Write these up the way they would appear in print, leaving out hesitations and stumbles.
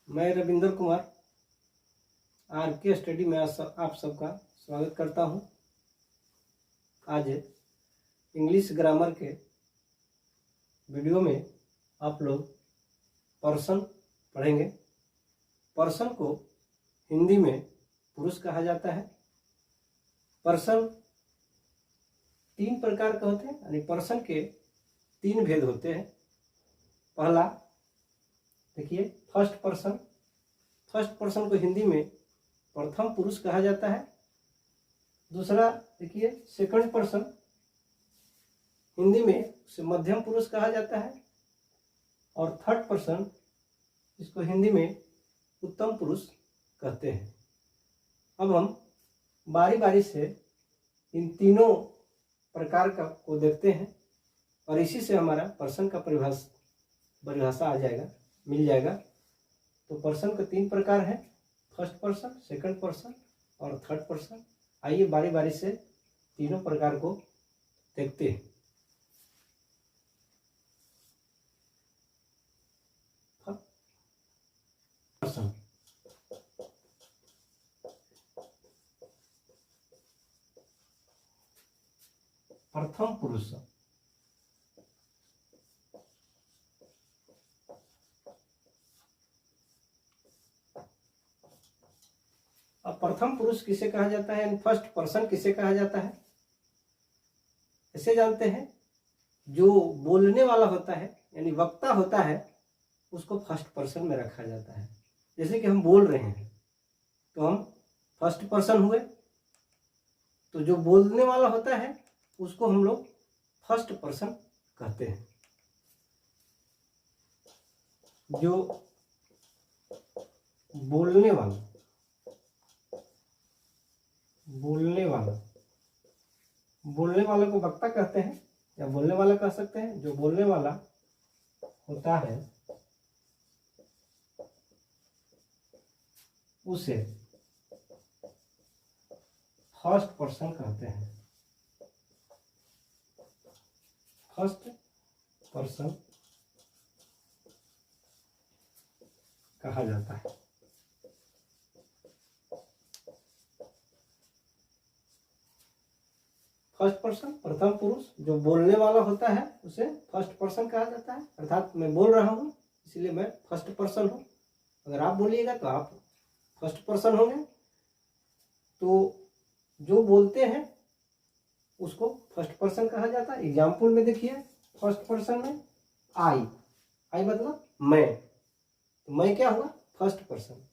मैं रविंद्र कुमार आर के स्टडी में आप सबका स्वागत करता हूं। आज इंग्लिश ग्रामर के वीडियो में आप लोग पर्सन पढ़ेंगे। पर्सन को हिंदी में पुरुष कहा जाता है। पर्सन 3 प्रकार के होते हैं, यानी पर्सन के 3 भेद होते हैं। पहला देखिए फर्स्ट पर्सन। फर्स्ट पर्सन को हिंदी में प्रथम पुरुष कहा जाता है। दूसरा देखिए सेकंड पर्सन, हिंदी में उसे मध्यम पुरुष कहा जाता है। और थर्ड पर्सन, इसको हिंदी में उत्तम पुरुष कहते हैं। अब हम बारी बारी से इन तीनों प्रकार को देखते हैं और इसी से हमारा पर्सन का परिभाषा आ जाएगा, मिल जाएगा। तो पर्सन के 3 प्रकार हैं, फर्स्ट पर्सन, सेकंड पर्सन और थर्ड पर्सन। आइए बारी बारी से तीनों प्रकार को देखते हैं। पर्सन, प्रथम पुरुष। अब प्रथम पुरुष किसे कहा जाता है, यानी फर्स्ट पर्सन किसे कहा जाता है, ऐसे जानते हैं। जो बोलने वाला होता है यानी वक्ता होता है, उसको फर्स्ट पर्सन में रखा जाता है। जैसे कि हम बोल रहे हैं तो हम फर्स्ट पर्सन हुए, तो जो बोलने वाला होता है उसको हम लोग फर्स्ट पर्सन कहते हैं। जो बोलने वाला को वक्ता कहते हैं या बोलने वाला कह सकते हैं। जो बोलने वाला होता है उसे फर्स्ट पर्सन कहते हैं। फर्स्ट पर्सन कहा जाता है। फर्स्ट पर्सन, प्रथम पुरुष, जो बोलने वाला होता है उसे फर्स्ट पर्सन कहा जाता है। अर्थात मैं बोल रहा हूँ इसलिए मैं फर्स्ट पर्सन हूँ। अगर आप बोलिएगा तो आप फर्स्ट पर्सन होंगे। तो जो बोलते हैं उसको फर्स्ट पर्सन कहा जाता है। एग्जाम्पल में देखिए, फर्स्ट पर्सन में आई मतलब मैं, तो मैं क्या हुआ, फर्स्ट पर्सन।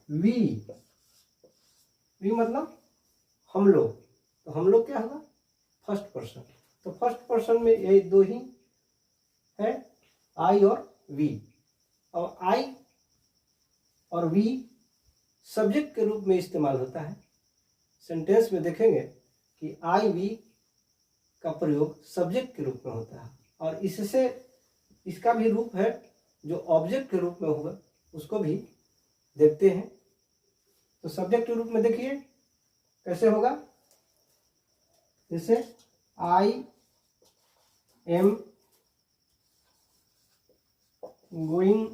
वी मतलब हम लोग, तो हम लोग क्या होगा, फर्स्ट पर्सन। तो फर्स्ट पर्सन में ये 2 ही है, आई और वी। और आई और वी सब्जेक्ट के रूप में इस्तेमाल होता है। सेंटेंस में देखेंगे कि आई वी का प्रयोग सब्जेक्ट के रूप में होता है। और इससे इसका भी रूप है जो ऑब्जेक्ट के रूप में होगा, उसको भी देखते हैं। तो सब्जेक्ट के रूप में देखिए कैसे होगा, जैसे I am going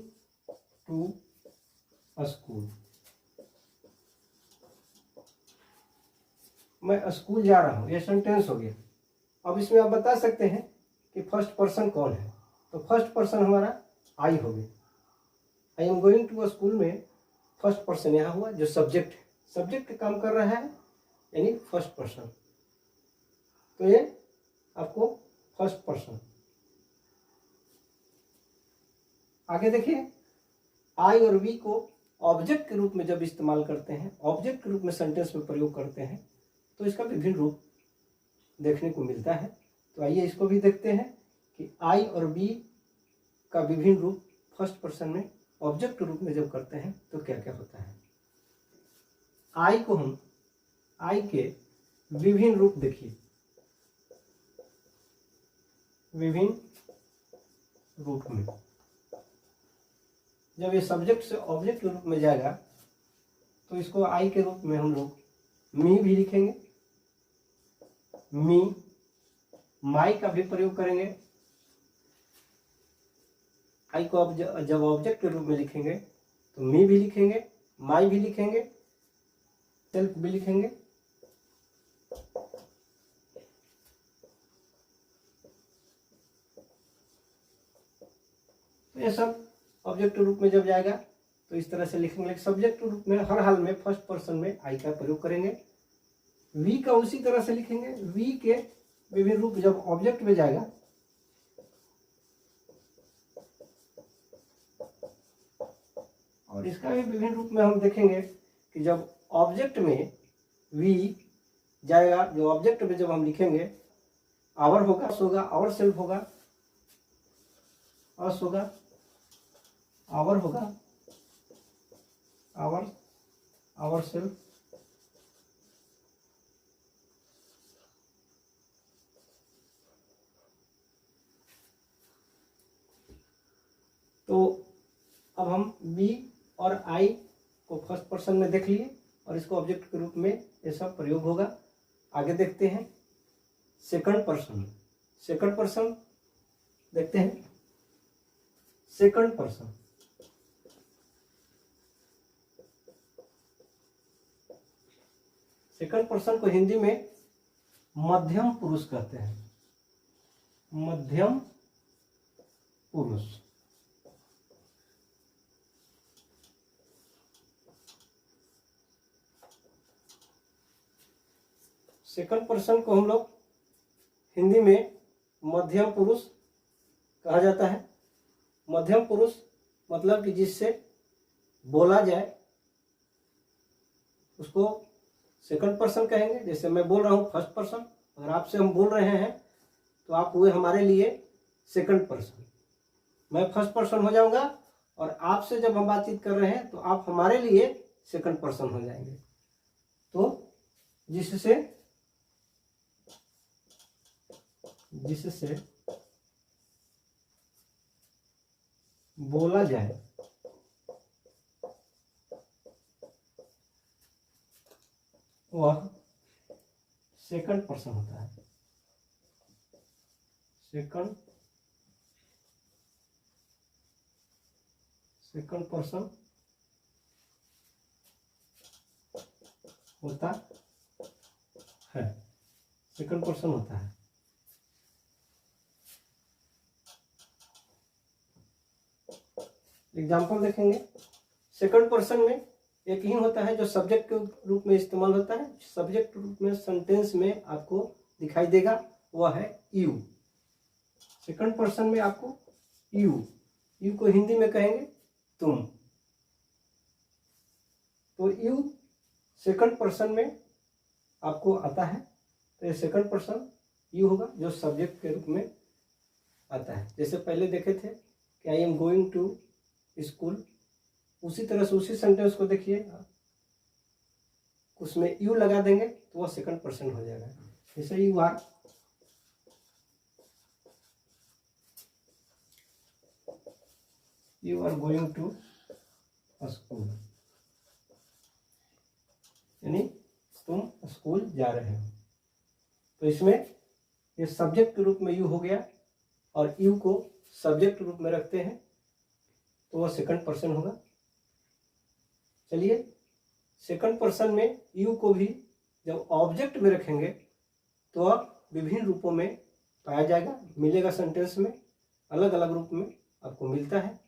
to school, मैं स्कूल जा रहा हूँ, ये सेंटेंस हो गया। अब इसमें आप बता सकते हैं कि फर्स्ट पर्सन कौन है। तो फर्स्ट पर्सन हमारा आई हो गया। I am going to school में फर्स्ट पर्सन यहाँ हुआ, जो सब्जेक्ट है, सब्जेक्ट काम कर रहा है यानी फर्स्ट पर्सन। तो ये आपको फर्स्ट पर्सन। आगे देखिए, आई और वी को ऑब्जेक्ट के रूप में जब इस्तेमाल करते हैं, ऑब्जेक्ट के रूप में सेंटेंस में प्रयोग करते हैं, तो इसका विभिन्न रूप देखने को मिलता है। तो आइए इसको भी देखते हैं कि आई और वी का विभिन्न रूप फर्स्ट पर्सन में ऑब्जेक्ट के रूप में जब करते हैं तो क्या क्या होता है। आई के विभिन्न रूप देखिए, विभिन्न रूप में जब ये सब्जेक्ट से ऑब्जेक्ट के रूप में जाएगा तो इसको आई के रूप में हम लोग मी भी लिखेंगे। मी, माई का भी प्रयोग करेंगे। आई को अब जब ऑब्जेक्ट के रूप में लिखेंगे तो मी भी लिखेंगे, माई भी लिखेंगे, सेल्फ भी लिखेंगे। तो ये सब ऑब्जेक्ट रूप में जब जाएगा तो इस तरह से लिखेंगे। सब्जेक्ट रूप में हर हाल में फर्स्ट पर्सन में आई का प्रयोग करेंगे। वी का उसी तरह से लिखेंगे। वी के विभिन्न रूप जब ऑब्जेक्ट में जाएगा और इसका भी विभिन्न रूप में हम देखेंगे कि जब ऑब्जेक्ट में वी जाएगा, जो ऑब्जेक्ट में जब हम लिखेंगे आवर होगा, होगा आवर सेल्फ होगा, अस होगा, आवर होगा, आवर सेल्फ, तो अब हम बी और आई को फर्स्ट पर्सन में देख लिए और इसको ऑब्जेक्ट के रूप में ये सब प्रयोग होगा। आगे देखते हैं सेकंड पर्सन। सेकंड पर्सन देखते हैं। सेकंड पर्सन सेकंड पर्सन को हिंदी में मध्यम पुरुष कहते हैं। मध्यम पुरुष। सेकंड पर्सन को हम लोग हिंदी में मध्यम पुरुष कहा जाता है। मध्यम पुरुष मतलब कि जिससे बोला जाए उसको सेकंड पर्सन कहेंगे। जैसे मैं बोल रहा हूँ फर्स्ट पर्सन, अगर आपसे हम बोल रहे हैं तो आप हुए हमारे लिए सेकंड पर्सन। मैं फर्स्ट पर्सन हो जाऊंगा और आपसे जब हम बातचीत कर रहे हैं तो आप हमारे लिए सेकंड पर्सन हो जाएंगे। तो जिससे बोला जाए वह सेकंड पर्सन होता है। सेकंड पर्सन होता है। सेकंड पर्सन होता है। एग्जाम्पल देखेंगे। सेकंड पर्सन में एक ही होता है जो सब्जेक्ट के रूप में इस्तेमाल होता है। सब्जेक्ट रूप में सेंटेंस में आपको दिखाई देगा, वह है यू। सेकंड पर्सन में आपको यू को हिंदी में कहेंगे तुम। तो यू सेकंड पर्सन में आपको आता है, तो ये सेकंड पर्सन यू होगा जो सब्जेक्ट के रूप में आता है। जैसे पहले देखे थे कि I am going to school, उसी तरह से उसी सेंटेंस को देखिए, उसमें यू लगा देंगे तो वह सेकंड पर्सन हो जाएगा। जैसे you are going to school, यानी तुम स्कूल जा रहे हो। तो इसमें ये सब्जेक्ट के रूप में यू हो गया और यू को सब्जेक्ट रूप में रखते हैं तो वह सेकंड पर्सन होगा। चलिए, सेकंड पर्सन में यू को भी जब ऑब्जेक्ट में रखेंगे तो वह विभिन्न रूपों में पाया जाएगा, मिलेगा। सेंटेंस में अलग अलग रूप में आपको मिलता है।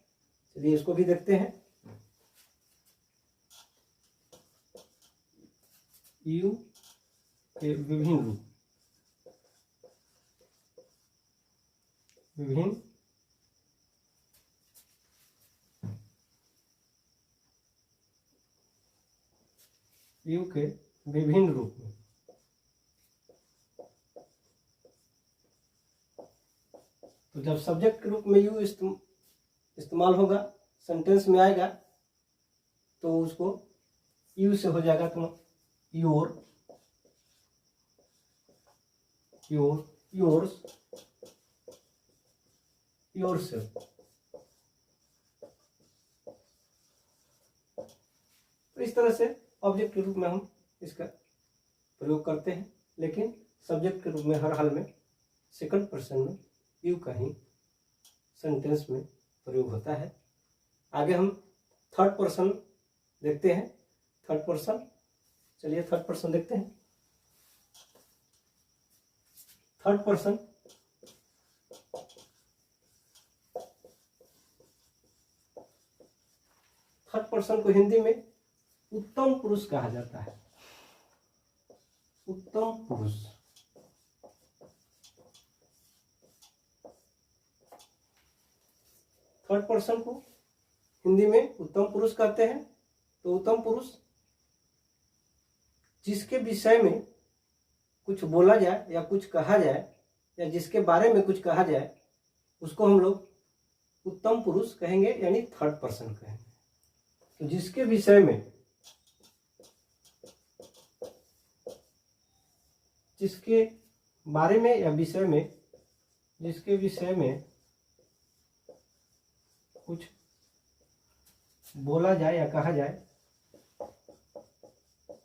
चलिए इसको भी देखते हैं। यू के विभिन्न रूप, विभिन्न यू के विभिन्न रूप में। तो जब सब्जेक्ट के रूप में यू इस्तेमाल होगा, सेंटेंस में आएगा, तो उसको यू से हो जाएगा तो योर, योर्स, योरसेल्फ। तो इस तरह से ऑब्जेक्ट के रूप में हम इसका प्रयोग करते हैं, लेकिन सब्जेक्ट के रूप में हर हाल में सेकंड पर्सन में यू का ही सेंटेंस में प्रयोग होता है। आगे हम थर्ड पर्सन देखते हैं। थर्ड पर्सन, चलिए थर्ड पर्सन देखते हैं। थर्ड पर्सन थर्ड पर्सन को हिंदी में उत्तम पुरुष कहा जाता है। उत्तम पुरुष। थर्ड पर्सन को हिंदी में उत्तम पुरुष कहते हैं। तो उत्तम पुरुष जिसके विषय में कुछ बोला जाए या कुछ कहा जाए या जिसके बारे में कुछ कहा जाए उसको हम लोग उत्तम पुरुष कहेंगे, यानी थर्ड पर्सन कहेंगे। तो जिसके विषय में, जिसके बारे में या विषय में, जिसके विषय में कुछ बोला जाए या कहा जाए,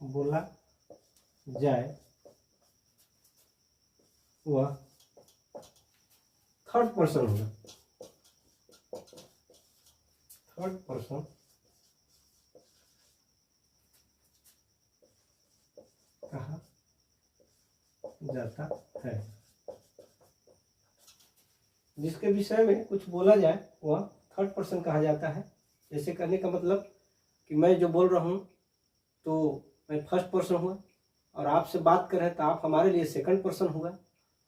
बोला जाए, वह थर्ड पर्सन होगा। थर्ड पर्सन कहा जाता है। जिसके विषय में कुछ बोला जाए वह थर्ड पर्सन कहा जाता है। जैसे कहने का मतलब कि मैं जो बोल रहा हूँ तो मैं फर्स्ट पर्सन हुआ, और आपसे बात कर रहे हैं तो आप हमारे लिए सेकंड पर्सन हुआ,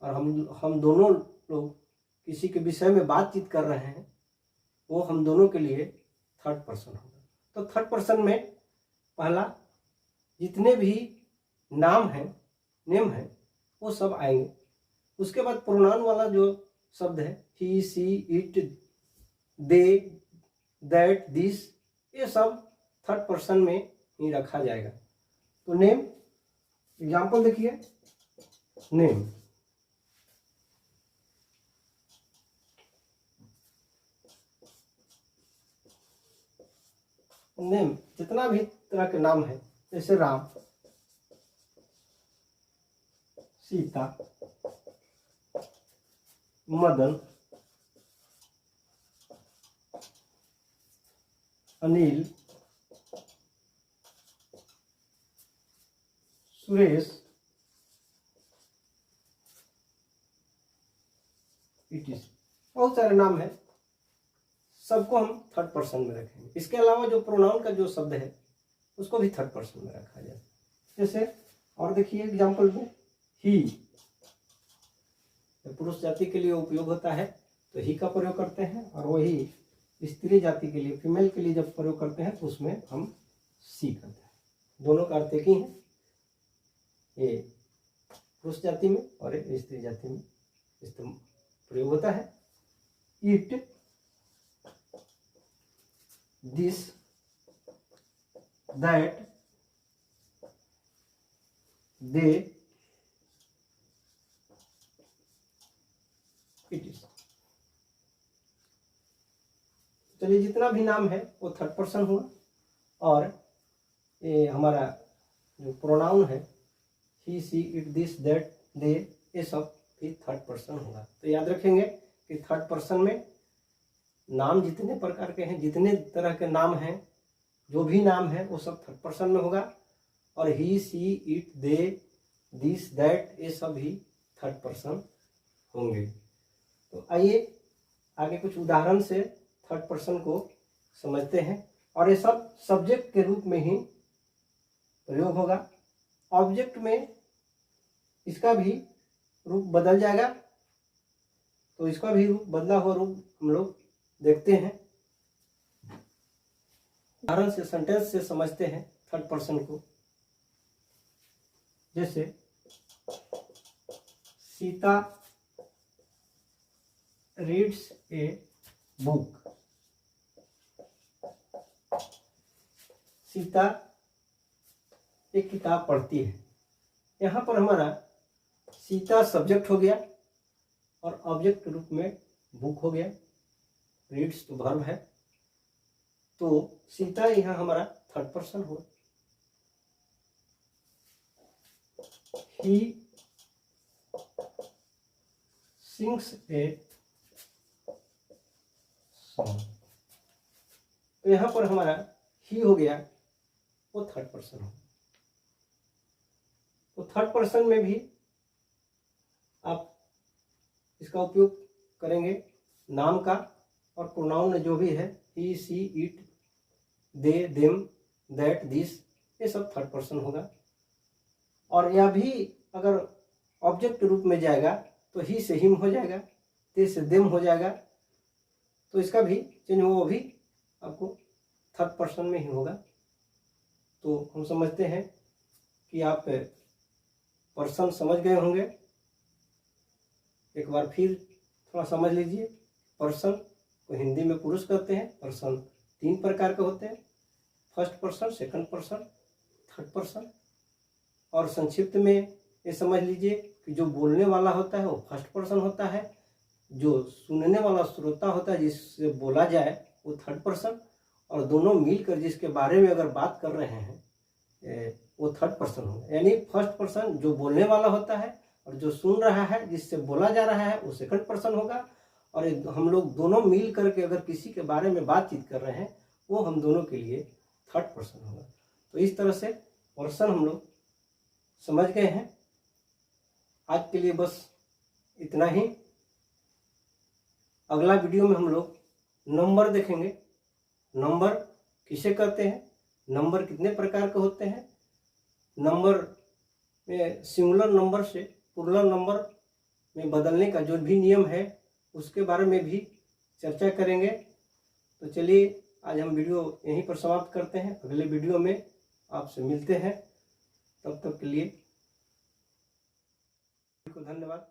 और हम दोनों लोग किसी के विषय में बातचीत कर रहे हैं, वो हम दोनों के लिए थर्ड पर्सन होगा। तो थर्ड पर्सन में पहला जितने भी नाम हैं, नेम है, वो सब आएंगे। उसके बाद प्रोनाउन वाला जो शब्द है, he, she, it, they, that, this, ये सब थर्ड पर्सन में ही रखा जाएगा। तो नेम, एग्जाम्पल देखिए। नेम, नेम जितना भी तरह के नाम है, जैसे राम, सीता, मदन, अनिल, सुरेश, इटिस, बहुत सारे नाम है, सबको हम थर्ड पर्सन में रखेंगे। इसके अलावा जो प्रोनाउन का जो शब्द है उसको भी थर्ड पर्सन में रखा जाए। जैसे और देखिए एग्जाम्पल में, ही पुरुष जाति के लिए उपयोग होता है तो ही का प्रयोग करते हैं, और वही स्त्री जाति के लिए, फीमेल के लिए जब प्रयोग करते हैं तो उसमें हम सी करते हैं। दोनों का अर्थ एक ही है, ये पुरुष जाति में और ये स्त्री जाति में इस्तेमाल प्रयोग होता है। It, this, that, they, it is. चलिए जितना भी नाम है वो थर्ड पर्सन हुआ, और ये हमारा जो प्रोनाउन है, he, she, it, this, that, दे, ये सब भी थर्ड पर्सन होगा। तो याद रखेंगे कि थर्ड पर्सन में नाम जितने प्रकार के हैं, जितने तरह के नाम हैं, जो भी नाम है वो सब थर्ड पर्सन में होगा, और ही, she, it, they, this, that, ये सब भी थर्ड पर्सन होंगे। तो आइए आगे कुछ उदाहरण से थर्ड पर्सन को समझते हैं, और ये सब सब्जेक्ट के रूप में ही प्रयोग होगा। ऑब्जेक्ट में इसका भी रूप बदल जाएगा, तो इसका भी रूप, बदला हुआ रूप हम लोग देखते हैं। उदाहरण से, सेंटेंस से समझते हैं थर्ड पर्सन को। जैसे Sita reads a book. Sita एक किताब पढ़ती है। यहाँ पर हमारा सीता सब्जेक्ट हो गया और ऑब्जेक्ट के रूप में बुक हो गया। रीड्स तो वर्ब है, तो सीता यहाँ हमारा थर्ड पर्सन हुआ। ही सिंग्स ए सॉन्ग, तो यहाँ पर हमारा ही हो गया वो थर्ड पर्सन हो। तो थर्ड पर्सन में भी आप इसका उपयोग करेंगे नाम का, और प्रोनाउन जो भी है he, she, it, they, them, that, this, ये सब थर्ड पर्सन होगा। और यह भी अगर ऑब्जेक्ट रूप में जाएगा तो ही से हिम हो जाएगा, ते से देम हो जाएगा, तो इसका भी चेंज वो भी आपको थर्ड पर्सन में ही होगा। तो हम समझते हैं कि आप पर्सन समझ गए होंगे। एक बार फिर थोड़ा समझ लीजिए। पर्सन को हिंदी में पुरुष कहते हैं। पर्सन 3 प्रकार के होते हैं, first person, second person, third person. और संक्षिप्त में ये समझ लीजिए कि जो बोलने वाला होता है वो फर्स्ट पर्सन होता है, जो सुनने वाला श्रोता होता है जिससे बोला जाए वो थर्ड पर्सन, और दोनों मिलकर जिसके बारे में अगर बात कर रहे हैं वो थर्ड पर्सन होगा। यानी फर्स्ट पर्सन जो बोलने वाला होता है और जो सुन रहा है जिससे बोला जा रहा है वो सेकंड पर्सन होगा, और हम लोग दोनों मिल करके अगर किसी के बारे में बातचीत कर रहे हैं वो हम दोनों के लिए थर्ड पर्सन होगा। तो इस तरह से पर्सन हम लोग समझ गए हैं। आज के लिए बस इतना ही। अगला वीडियो में हम लोग नंबर देखेंगे। नंबर किसे कहते हैं, नंबर कितने प्रकार के होते हैं, नंबर में सिंगुलर नंबर से प्लूरल नंबर में बदलने का जो भी नियम है उसके बारे में भी चर्चा करेंगे। तो चलिए आज हम वीडियो यहीं पर समाप्त करते हैं। अगले वीडियो में आपसे मिलते हैं। तब तक के लिए धन्यवाद।